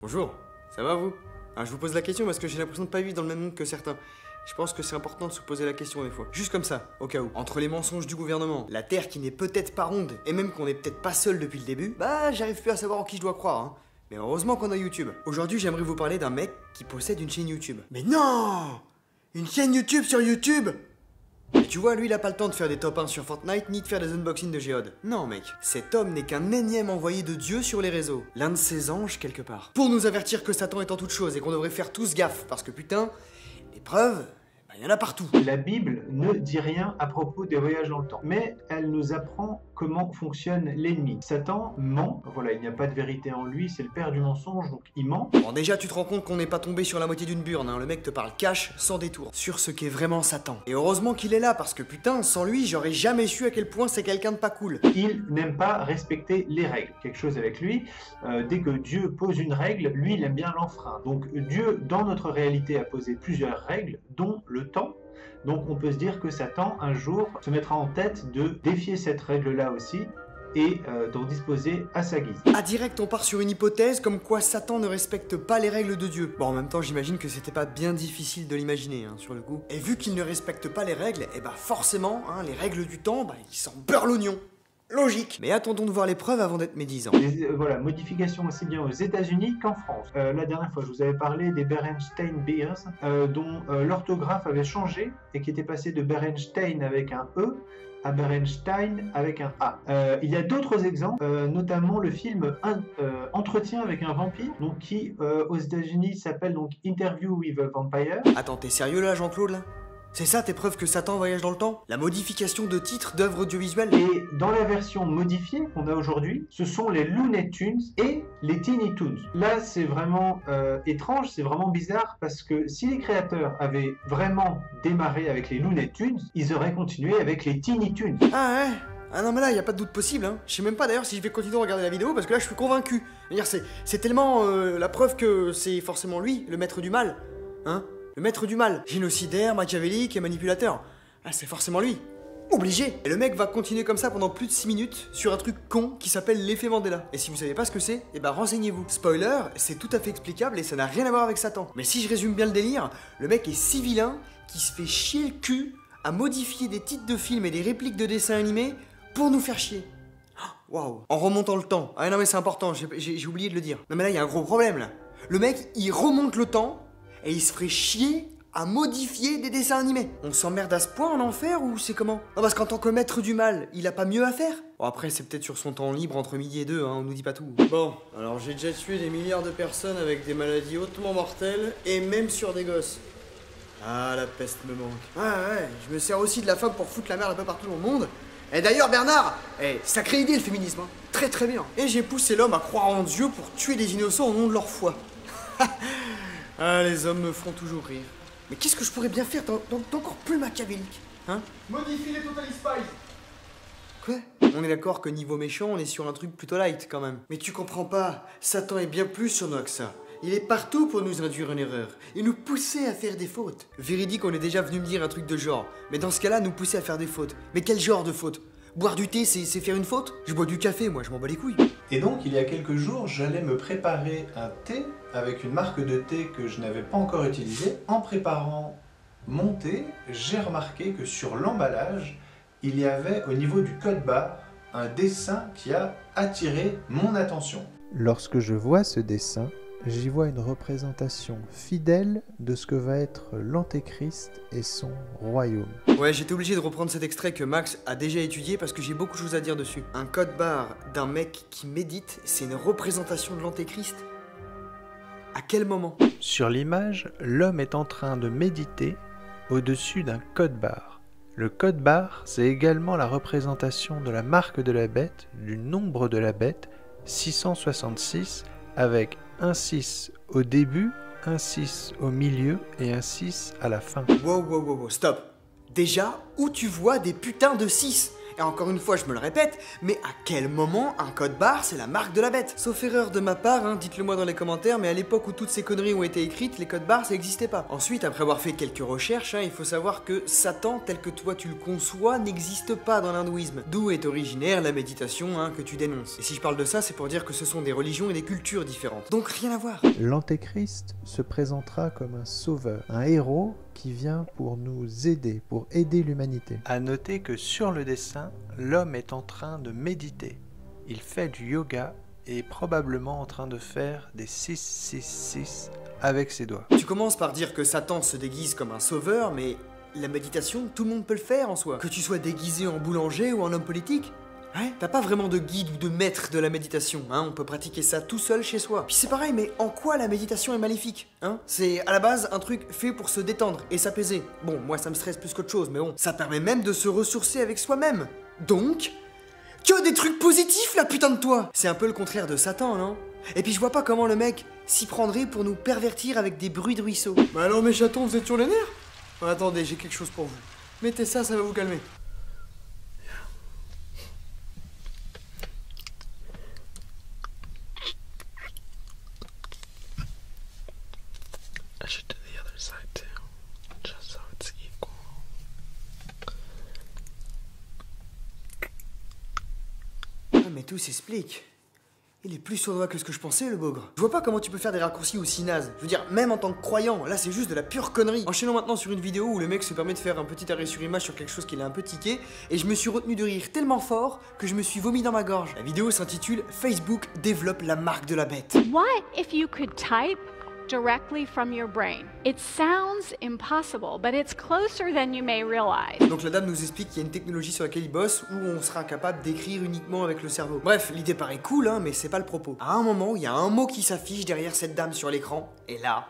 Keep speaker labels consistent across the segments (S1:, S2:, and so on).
S1: Bonjour, ça va vous? Je vous pose la question parce que j'ai l'impression de pas vivre dans le même monde que certains. Je pense que c'est important de se poser la question des fois. Juste comme ça, au cas où. Entre les mensonges du gouvernement, la Terre qui n'est peut-être pas ronde, et même qu'on n'est peut-être pas seul depuis le début, j'arrive plus à savoir en qui je dois croire, hein. Mais heureusement qu'on a YouTube. Aujourd'hui, j'aimerais vous parler d'un mec qui possède une chaîne YouTube. Mais non! Une chaîne YouTube sur YouTube! Et tu vois, lui, il a pas le temps de faire des top 1 sur Fortnite, ni de faire des unboxings de Géode. Non, mec. Cet homme n'est qu'un énième envoyé de Dieu sur les réseaux. L'un de ses anges, quelque part. Pour nous avertir que Satan est en toute chose et qu'on devrait faire tous gaffe. Parce que putain, les preuves, il y en a partout.
S2: La Bible ne dit rien à propos des voyages dans le temps, mais elle nous apprend comment fonctionne l'ennemi. Satan ment, voilà, il n'y a pas de vérité en lui, c'est le père du mensonge, donc il ment.
S1: Bon, déjà, tu te rends compte qu'on n'est pas tombé sur la moitié d'une burne, hein. Le mec te parle cash, sans détour, sur ce qu'est vraiment Satan. Et heureusement qu'il est là, parce que putain, sans lui, j'aurais jamais su à quel point c'est quelqu'un de pas cool.
S2: Il n'aime pas respecter les règles. Quelque chose avec lui, dès que Dieu pose une règle, lui, il aime bien l'enfreindre. Donc Dieu, dans notre réalité, a posé plusieurs règles, dont le temps. Donc on peut se dire que Satan, un jour, se mettra en tête de défier cette règle-là aussi, et d'en disposer à sa guise.
S1: Direct, on part sur une hypothèse comme quoi Satan ne respecte pas les règles de Dieu. Bon, en même temps, j'imagine que c'était pas bien difficile de l'imaginer, hein, sur le coup. Et vu qu'il ne respecte pas les règles, forcément, hein, les règles du temps, il s'en beurre l'oignon. Logique. Mais attendons de voir les preuves avant d'être médisant.
S2: Voilà, modification aussi bien aux États-Unis qu'en France. La dernière fois, je vous avais parlé des Berenstein Bears, dont l'orthographe avait changé et qui était passé de Berenstein avec un E à Berenstein avec un A. Il y a d'autres exemples, notamment le film Entretien avec un vampire, donc qui aux États-Unis s'appelle donc Interview with a Vampire.
S1: Attends, t'es sérieux là, Jean-Claude, là? C'est ça tes preuves que Satan voyage dans le temps? La modification de titres d'œuvres audiovisuelles?
S2: Et dans la version modifiée qu'on a aujourd'hui, ce sont les Looney Tunes et les Teeny Toons. Là, c'est vraiment étrange, c'est vraiment bizarre, parce que si les créateurs avaient vraiment démarré avec les Looney Tunes, ils auraient continué avec les Teeny Toons.
S1: Ah ouais? Ah non mais là, y a pas de doute possible, hein. Je sais même pas d'ailleurs si je vais continuer à regarder la vidéo, parce que là, je suis convaincu. C'est tellement la preuve que c'est forcément lui, le maître du mal. Hein? Le maître du mal, génocidaire, machiavélique et manipulateur. C'est forcément lui. Obligé. Et le mec va continuer comme ça pendant plus de 6 minutes sur un truc con qui s'appelle l'effet Mandela. Et si vous savez pas ce que c'est, renseignez-vous. Spoiler, c'est tout à fait explicable et ça n'a rien à voir avec Satan. Mais si je résume bien le délire, le mec est si vilain qu'il se fait chier le cul à modifier des titres de films et des répliques de dessins animés pour nous faire chier. Waouh. En remontant le temps. Ah non mais c'est important, j'ai oublié de le dire. Non mais là, il y a un gros problème là. Le mec, il remonte le temps et il se ferait chier à modifier des dessins animés. On s'emmerde à ce point en enfer ou c'est comment? Non, parce qu'en tant que maître du mal, il a pas mieux à faire? Bon, après, c'est peut-être sur son temps libre entre midi et 2, hein, on nous dit pas tout. Bon, alors j'ai déjà tué des milliards de personnes avec des maladies hautement mortelles et même sur des gosses. Ah, la peste me manque. Ouais, je me sers aussi de la femme pour foutre la merde un peu partout dans le monde. Et d'ailleurs, Bernard, sacrée idée le féminisme, hein. Très très bien. Et j'ai poussé l'homme à croire en Dieu pour tuer des innocents au nom de leur foi. Les hommes me font toujours rire. Mais qu'est-ce que je pourrais bien faire d'encore plus machiavélique? Hein?
S3: Modifie les Totally Spies.
S1: Quoi? On est d'accord que niveau méchant, on est sur un truc plutôt light quand même. Mais tu comprends pas, Satan est bien plus sur nous que ça. Il est partout pour nous induire en erreur et nous pousser à faire des fautes. Véridique, on est déjà venu me dire un truc de genre. Mais dans ce cas-là, nous pousser à faire des fautes. Mais quel genre de faute? Boire du thé, c'est faire une faute? Je bois du café, moi, je m'en bats les couilles.
S4: Et donc, il y a quelques jours, j'allais me préparer un thé avec une marque de thé que je n'avais pas encore utilisée. En préparant mon thé, j'ai remarqué que sur l'emballage, il y avait au niveau du code barre un dessin qui a attiré mon attention.
S5: Lorsque je vois ce dessin, j'y vois une représentation fidèle de ce que va être l'Antéchrist et son royaume.
S1: Ouais, j'étais obligé de reprendre cet extrait que Max a déjà étudié parce que j'ai beaucoup de choses à dire dessus. Un code barre d'un mec qui médite, c'est une représentation de l'Antéchrist? À quel moment?
S5: Sur l'image, l'homme est en train de méditer au-dessus d'un code barre. Le code barre, c'est également la représentation de la marque de la bête, du nombre de la bête, 666, avec un 6 au début, un 6 au milieu et un 6 à la fin.
S1: Wow, stop. Déjà, où tu vois des putains de 6? Et encore une fois, je me le répète, mais à quel moment un code barre c'est la marque de la bête? Sauf erreur de ma part, hein, dites-le moi dans les commentaires, mais à l'époque où toutes ces conneries ont été écrites, les codes barres ça n'existait pas. Ensuite, après avoir fait quelques recherches, hein, il faut savoir que Satan tel que toi tu le conçois n'existe pas dans l'hindouisme. D'où est originaire la méditation hein, que tu dénonces. Et si je parle de ça, c'est pour dire que ce sont des religions et des cultures différentes. Donc rien à voir.
S5: L'Antéchrist se présentera comme un sauveur, un héros qui vient pour nous aider, pour aider l'humanité. À noter que sur le dessin, l'homme est en train de méditer. Il fait du yoga et est probablement en train de faire des 666 avec ses doigts.
S1: Tu commences par dire que Satan se déguise comme un sauveur, mais la méditation, tout le monde peut le faire en soi. Que tu sois déguisé en boulanger ou en homme politique. Ouais, t'as pas vraiment de guide ou de maître de la méditation, hein, on peut pratiquer ça tout seul chez soi. Puis c'est pareil, mais en quoi la méditation est maléfique, hein? C'est à la base un truc fait pour se détendre et s'apaiser. Bon, moi ça me stresse plus qu'autre chose, mais bon, ça permet même de se ressourcer avec soi-même. Donc, que des trucs positifs la putain de toi! C'est un peu le contraire de Satan, non? Et puis je vois pas comment le mec s'y prendrait pour nous pervertir avec des bruits de ruisseau. Bah alors mes chatons, vous êtes sur les nerfs? Attendez, j'ai quelque chose pour vous. Mettez ça, ça va vous calmer.
S5: I should do the other side too, just so it's equal.
S1: Ah mais tout s'explique. Il est plus sournois que ce que je pensais, le bougre. Je vois pas comment tu peux faire des raccourcis aussi nazes. Je veux dire, même en tant que croyant, là c'est juste de la pure connerie. Enchaînons maintenant sur une vidéo où le mec se permet de faire un petit arrêt sur image sur quelque chose qui l'a un peu tiqué, et je me suis retenu de rire tellement fort que je me suis vomi dans ma gorge. La vidéo s'intitule « Facebook développe la marque de la bête ».
S6: What if you could type directly from your brain? It sounds impossible, but it's closer than you may realize.
S1: Donc la dame nous explique qu'il y a une technologie sur laquelle il bosse où on sera capable d'écrire uniquement avec le cerveau. Bref, l'idée paraît cool, hein, mais c'est pas le propos. À un moment, il y a un mot qui s'affiche derrière cette dame sur l'écran, et là,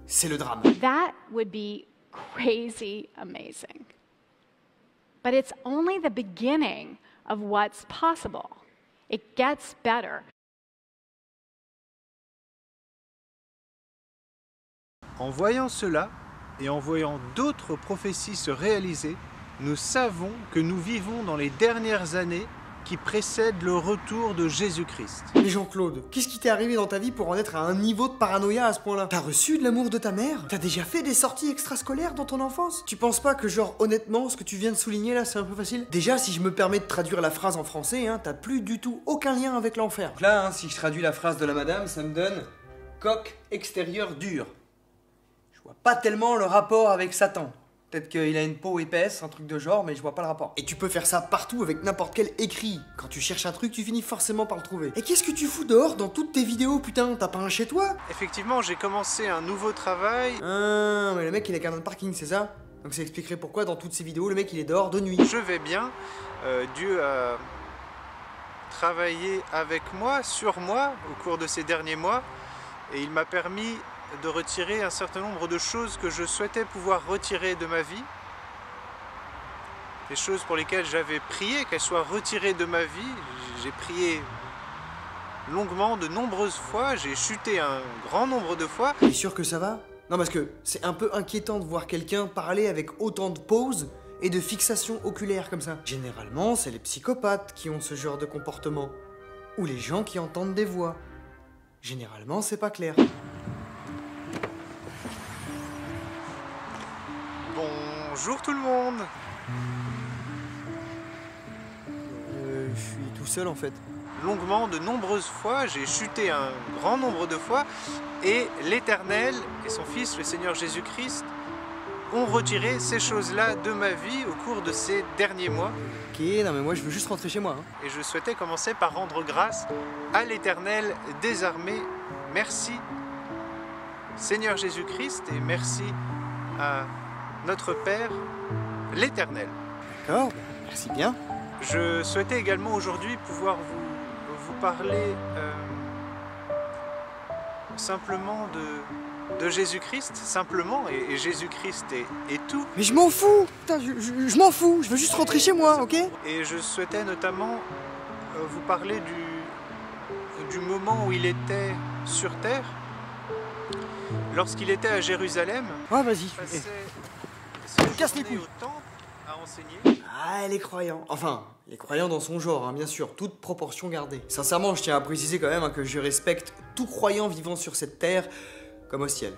S1: c'est le drame.
S6: That would be crazy amazing. But it's only the beginning of what's possible. It gets better.
S5: En voyant cela, et en voyant d'autres prophéties se réaliser, nous savons que nous vivons dans les dernières années qui précèdent le retour de Jésus-Christ.
S1: Mais Jean-Claude, qu'est-ce qui t'est arrivé dans ta vie pour en être à un niveau de paranoïa à ce point-là? T'as reçu de l'amour de ta mère? T'as déjà fait des sorties extrascolaires dans ton enfance? Tu penses pas que genre honnêtement, ce que tu viens de souligner là, c'est un peu facile? Déjà, si je me permets de traduire la phrase en français, hein, t'as plus du tout aucun lien avec l'enfer. Donc là, hein, si je traduis la phrase de la madame, ça me donne coque extérieure dure. Je vois pas tellement le rapport avec Satan. Peut-être qu'il a une peau épaisse, un truc de genre, mais je vois pas le rapport. Et tu peux faire ça partout avec n'importe quel écrit. Quand tu cherches un truc, tu finis forcément par le trouver. Et qu'est-ce que tu fous dehors dans toutes tes vidéos, putain? T'as pas un chez toi?
S5: Effectivement, j'ai commencé un nouveau travail.
S1: Ah, mais le mec il a qu'un parking, c'est ça? Donc ça expliquerait pourquoi dans toutes ces vidéos, le mec il est dehors de nuit.
S5: Je vais bien. Dieu a travaillé avec moi, sur moi, au cours de ces derniers mois. Et il m'a permis de retirer un certain nombre de choses que je souhaitais pouvoir retirer de ma vie. Des choses pour lesquelles j'avais prié, qu'elles soient retirées de ma vie. J'ai prié longuement, de nombreuses fois, j'ai chuté un grand nombre de fois.
S1: T'es sûr que ça va? Non, parce que c'est un peu inquiétant de voir quelqu'un parler avec autant de pauses et de fixation oculaire comme ça. Généralement, c'est les psychopathes qui ont ce genre de comportement. Ou les gens qui entendent des voix. Généralement, c'est pas clair.
S5: Bonjour tout le monde.
S1: Je suis tout seul en fait.
S5: Longuement, de nombreuses fois, j'ai chuté un grand nombre de fois, et l'Éternel et son Fils, le Seigneur Jésus-Christ, ont retiré ces choses-là de ma vie au cours de ces derniers mois.
S1: Ok, non mais moi je veux juste rentrer chez moi. Hein.
S5: Et je souhaitais commencer par rendre grâce à l'Éternel des armées. Merci Seigneur Jésus-Christ, et merci à notre Père, l'Éternel.
S1: D'accord, merci bien.
S5: Je souhaitais également aujourd'hui pouvoir vous parler simplement de Jésus-Christ, simplement, et Jésus-Christ est tout.
S1: Mais je m'en fous. Putain, je m'en fous, je veux juste rentrer chez moi, ok?
S5: Et je souhaitais notamment vous parler du moment où il était sur terre, lorsqu'il était à Jérusalem.
S1: Ah, vas-y.
S5: Passait
S1: casse les
S5: journée
S1: couilles.
S5: au temple à enseigner.
S1: Ah, les croyants. Enfin, les croyants dans son genre, hein, bien sûr, toute proportion gardée. Sincèrement, je tiens à préciser quand même hein, que je respecte tout croyant vivant sur cette terre comme au ciel.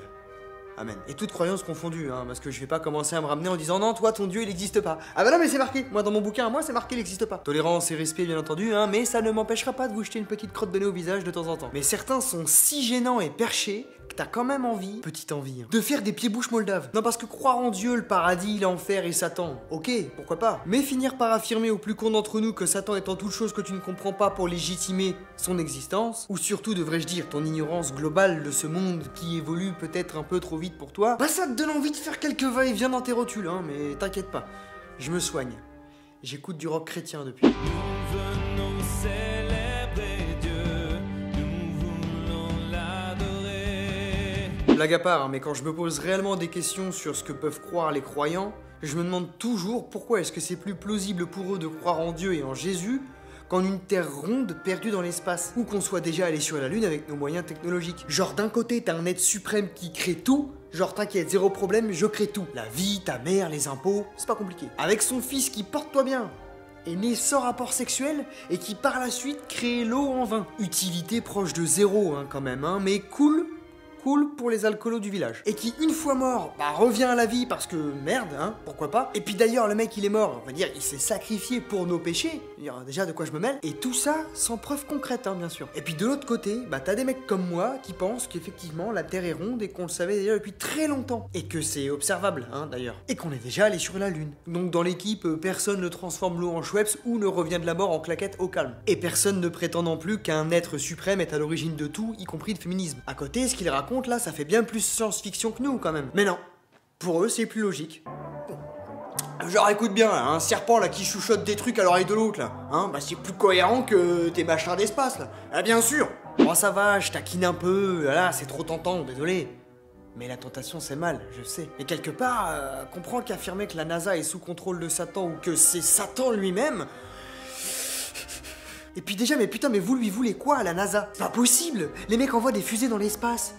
S1: Amen. Et toute croyance confondue, hein, parce que je vais pas commencer à me ramener en disant non, toi, ton Dieu, il n'existe pas. Ah bah non, mais c'est marqué. Moi, dans mon bouquin, moi, c'est marqué, il n'existe pas. Tolérance et respect, bien entendu, hein, mais ça ne m'empêchera pas de vous jeter une petite crotte de nez au visage de temps en temps. Mais certains sont si gênants et perchés que t'as quand même envie, petite envie, hein, de faire des pieds-bouches moldaves. Non, parce que croire en Dieu, le paradis, l'enfer et Satan, ok, pourquoi pas. Mais finir par affirmer au plus con d'entre nous que Satan est en toute chose que tu ne comprends pas pour légitimer son existence, ou surtout, devrais-je dire, ton ignorance globale de ce monde qui évolue peut-être un peu trop vite pour toi, bah ça te donne envie de faire quelques va-et-vient dans tes rotules, hein, mais t'inquiète pas, je me soigne. J'écoute du rock chrétien depuis.
S7: Nous venons célébrer Dieu, nous voulons l'adorer.
S1: Blague à part, hein, mais quand je me pose réellement des questions sur ce que peuvent croire les croyants, je me demande toujours pourquoi est-ce que c'est plus plausible pour eux de croire en Dieu et en Jésus qu'en une terre ronde perdue dans l'espace, ou qu'on soit déjà allé sur la Lune avec nos moyens technologiques. Genre d'un côté t'as un être suprême qui crée tout, genre t'inquiète, zéro problème, je crée tout. La vie, ta mère, les impôts, c'est pas compliqué. Avec son fils qui, porte-toi bien, est né sans rapport sexuel et qui par la suite crée l'eau en vin. Utilité proche de zéro hein, quand même, hein, mais cool pour les alcoolos du village. Et qui, une fois mort, bah revient à la vie parce que merde, hein, pourquoi pas. Et puis d'ailleurs, le mec il est mort, on va dire, il s'est sacrifié pour nos péchés. Déjà de quoi je me mêle. Et tout ça sans preuve concrète, hein, bien sûr. Et puis de l'autre côté, bah t'as des mecs comme moi qui pensent qu'effectivement la Terre est ronde et qu'on le savait déjà depuis très longtemps. Et que c'est observable, hein, d'ailleurs. Et qu'on est déjà allé sur la Lune. Donc dans l'équipe, personne ne transforme l'eau en Schweppes ou ne revient de la mort en claquette au calme. Et personne ne prétend non plus qu'un être suprême est à l'origine de tout, y compris le féminisme. À côté, ce qu'il raconte là, ça fait bien plus science-fiction que nous quand même. Mais non, pour eux c'est plus logique. Genre écoute bien, là, un serpent là qui chuchote des trucs à l'oreille de l'autre là, hein, bah c'est plus cohérent que tes machins d'espace là. Ah bien sûr. Bon ça va, je taquine un peu, là c'est trop tentant, désolé. Mais la tentation c'est mal, je sais. Et quelque part, comprends qu'affirmer que la NASA est sous contrôle de Satan ou que c'est Satan lui-même. Et puis déjà, mais putain, mais vous lui voulez quoi à la NASA? C'est pas possible. Les mecs envoient des fusées dans l'espace.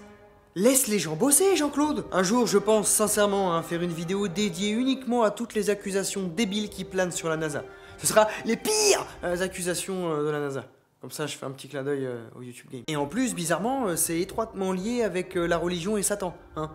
S1: Laisse les gens bosser, Jean-Claude. Un jour, je pense sincèrement hein, faire une vidéo dédiée uniquement à toutes les accusations débiles qui planent sur la NASA. Ce sera les pires accusations de la NASA. Comme ça, je fais un petit clin d'œil au YouTube Game. Et en plus, bizarrement, c'est étroitement lié avec la religion et Satan. Hein.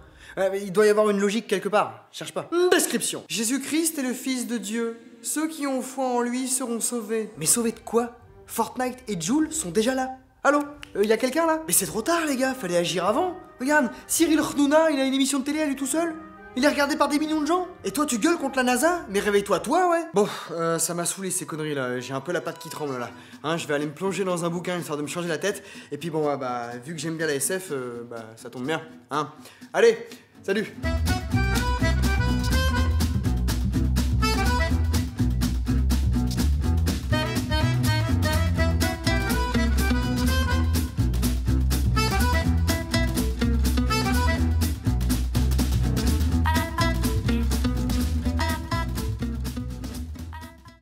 S1: Il doit y avoir une logique quelque part. Cherche pas. Description. Jésus-Christ est le Fils de Dieu. Ceux qui ont foi en lui seront sauvés. Mais sauvés de quoi? Fortnite et Joule sont déjà là. Allô? Y a quelqu'un là? Mais c'est trop tard les gars, fallait agir avant. Regarde, Cyril Hnouna, il a une émission de télé à lui tout seul. Il est regardé par des millions de gens. Et toi tu gueules contre la NASA? Mais réveille-toi toi ouais. Bon, ça m'a saoulé ces conneries là, j'ai un peu la patte qui tremble là. Hein, je vais aller me plonger dans un bouquin histoire de me changer la tête. Et puis bon, bah vu que j'aime bien la SF, bah ça tombe bien. Hein. Allez, salut.